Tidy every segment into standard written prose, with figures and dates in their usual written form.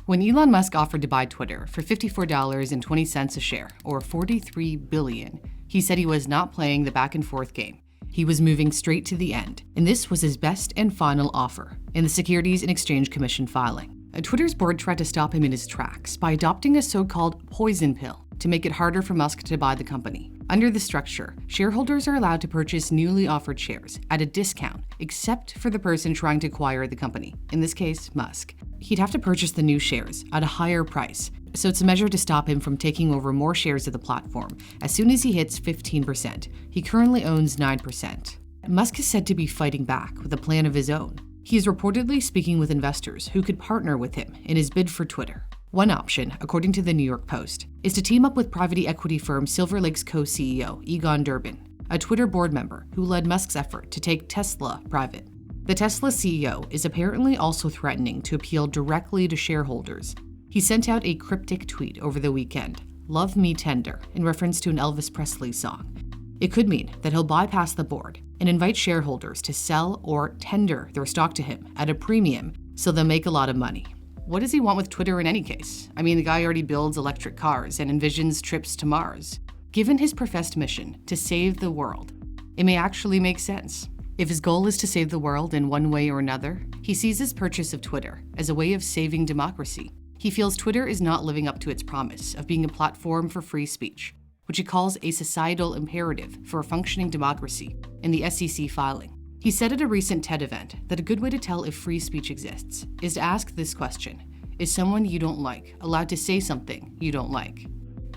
When Elon Musk offered to buy Twitter for $54.20 a share, or $43 billion, he said he was not playing the back-and-forth game. He was moving straight to the end, and this was his best and final offer in the Securities and Exchange Commission filing. Twitter's board tried to stop him in his tracks by adopting a so-called poison pill to make it harder for Musk to buy the company. Under the structure, shareholders are allowed to purchase newly offered shares at a discount, except for the person trying to acquire the company, in this case, Musk. He'd have to purchase the new shares at a higher price, so it's a measure to stop him from taking over more shares of the platform as soon as he hits 15%. He currently owns 9%. Musk is said to be fighting back with a plan of his own. He is reportedly speaking with investors who could partner with him in his bid for Twitter. One option, according to the New York Post, is to team up with private equity firm Silver Lake's co-CEO, Egon Durban, a Twitter board member who led Musk's effort to take Tesla private. The Tesla CEO is apparently also threatening to appeal directly to shareholders. He sent out a cryptic tweet over the weekend, "Love Me Tender," in reference to an Elvis Presley song. It could mean that he'll bypass the board and invite shareholders to sell or tender their stock to him at a premium so they'll make a lot of money. What does he want with Twitter in any case? I mean, the guy already builds electric cars and envisions trips to Mars. Given his professed mission to save the world, it may actually make sense. If his goal is to save the world in one way or another, he sees his purchase of Twitter as a way of saving democracy. He feels Twitter is not living up to its promise of being a platform for free speech, which he calls a societal imperative for a functioning democracy in the SEC filing. He said at a recent TED event that a good way to tell if free speech exists is to ask this question: is someone you don't like allowed to say something you don't like?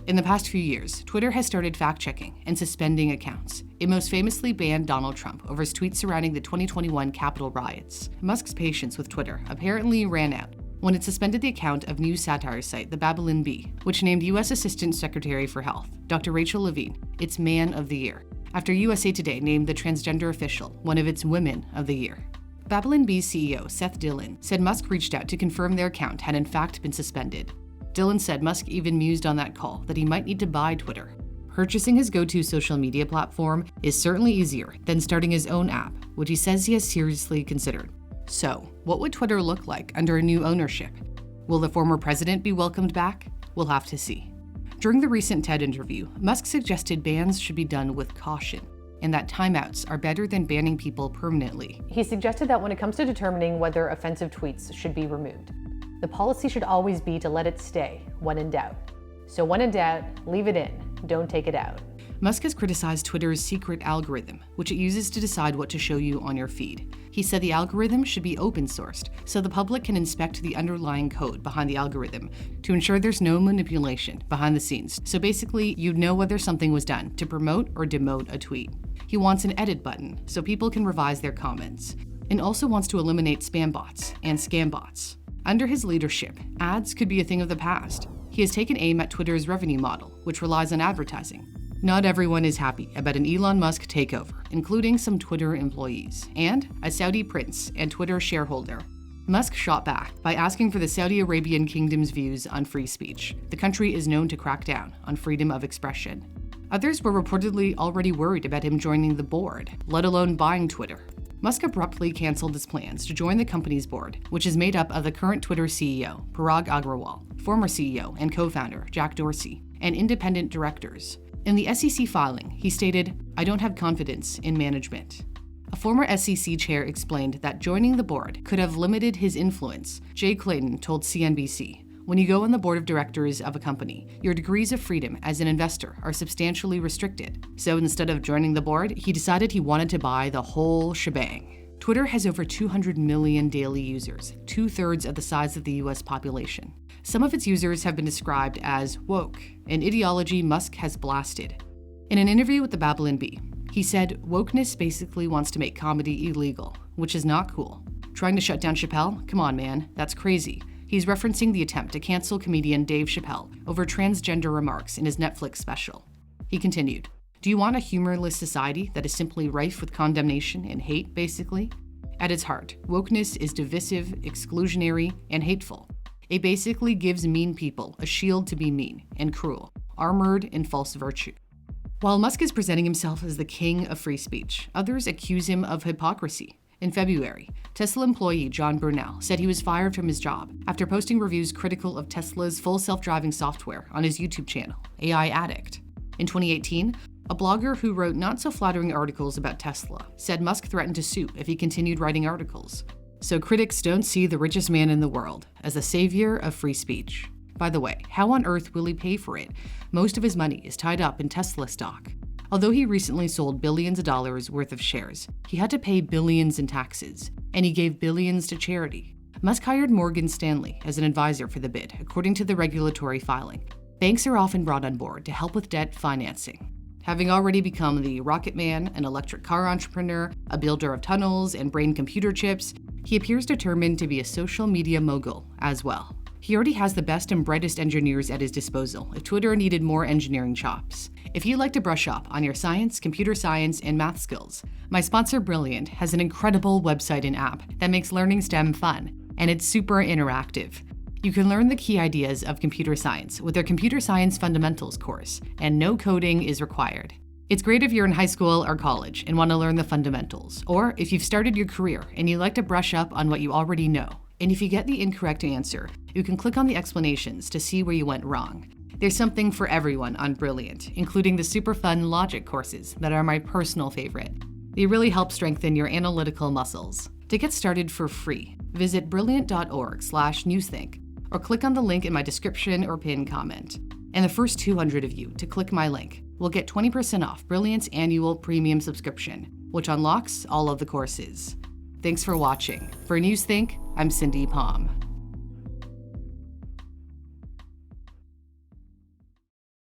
In the past few years, Twitter has started fact-checking and suspending accounts. It most famously banned Donald Trump over his tweets surrounding the 2021 Capitol riots. Musk's patience with Twitter apparently ran out when it suspended the account of news satire site The Babylon Bee, which named U.S. Assistant Secretary for Health, Dr. Rachel Levine, its Man of the Year, after USA Today named the transgender official one of its Women of the Year. Babylon Bee's CEO, Seth Dillon, said Musk reached out to confirm their account had in fact been suspended. Dillon said Musk even mused on that call that he might need to buy Twitter. Purchasing his go-to social media platform is certainly easier than starting his own app, which he says he has seriously considered. So, what would Twitter look like under a new ownership? Will the former president be welcomed back? We'll have to see. During the recent TED interview, Musk suggested bans should be done with caution, and that timeouts are better than banning people permanently. He suggested that when it comes to determining whether offensive tweets should be removed, the policy should always be to let it stay when in doubt. So when in doubt, leave it in, don't take it out. Musk has criticized Twitter's secret algorithm, which it uses to decide what to show you on your feed. He said the algorithm should be open-sourced, so the public can inspect the underlying code behind the algorithm to ensure there's no manipulation behind the scenes. So basically, you'd know whether something was done to promote or demote a tweet. He wants an edit button so people can revise their comments, and also wants to eliminate spam bots and scam bots. Under his leadership, ads could be a thing of the past. He has taken aim at Twitter's revenue model, which relies on advertising. Not everyone is happy about an Elon Musk takeover, including some Twitter employees. And, a Saudi prince and Twitter shareholder, Musk shot back by asking for the Saudi Arabian kingdom's views on free speech. The country is known to crack down on freedom of expression. Others were reportedly already worried about him joining the board, let alone buying Twitter. Musk abruptly canceled his plans to join the company's board, which is made up of the current Twitter CEO, Parag Agrawal, former CEO and co-founder, Jack Dorsey, and independent directors. In the SEC filing, he stated, "I don't have confidence in management." A former SEC chair explained that joining the board could have limited his influence. Jay Clayton told CNBC, "When you go on the board of directors of a company, your degrees of freedom as an investor are substantially restricted." So instead of joining the board, he decided he wanted to buy the whole shebang. Twitter has over 200 million daily users, 2/3 of the size of the US population. Some of its users have been described as woke, an ideology Musk has blasted. In an interview with the Babylon Bee, he said wokeness basically wants to make comedy illegal, which is not cool. Trying to shut down Chappelle? Come on, man, that's crazy. He's referencing the attempt to cancel comedian Dave Chappelle over transgender remarks in his Netflix special. He continued, "Do you want a humorless society that is simply rife with condemnation and hate, basically? At its heart, wokeness is divisive, exclusionary, and hateful. It basically gives mean people a shield to be mean and cruel, armored in false virtue." While Musk is presenting himself as the king of free speech, others accuse him of hypocrisy. In February, Tesla employee John Burnell said he was fired from his job after posting reviews critical of Tesla's full self-driving software on his YouTube channel, AI Addict. In 2018, a blogger who wrote not-so-flattering articles about Tesla said Musk threatened to sue if he continued writing articles. So critics don't see the richest man in the world as the savior of free speech. By the way, how on earth will he pay for it? Most of his money is tied up in Tesla stock. Although he recently sold billions of dollars worth of shares, he had to pay billions in taxes, and he gave billions to charity. Musk hired Morgan Stanley as an advisor for the bid, according to the regulatory filing. Banks are often brought on board to help with debt financing. Having already become the rocket man, an electric car entrepreneur, a builder of tunnels, and brain-computer chips, he appears determined to be a social media mogul as well. He already has the best and brightest engineers at his disposal if Twitter needed more engineering chops. If you'd like to brush up on your science, computer science, and math skills, my sponsor Brilliant has an incredible website and app that makes learning STEM fun, and it's super interactive. You can learn the key ideas of computer science with their Computer Science Fundamentals course, and no coding is required. It's great if you're in high school or college and want to learn the fundamentals, or if you've started your career and you like to brush up on what you already know. And if you get the incorrect answer, you can click on the explanations to see where you went wrong. There's something for everyone on Brilliant, including the super fun logic courses that are my personal favorite. They really help strengthen your analytical muscles. To get started for free, visit brilliant.org/newsthink or click on the link in my description or pinned comment. And the first 200 of you to click my link will get 20% off Brilliant's annual premium subscription, which unlocks all of the courses. Thanks for watching. For Newsthink, I'm Cindy Pom.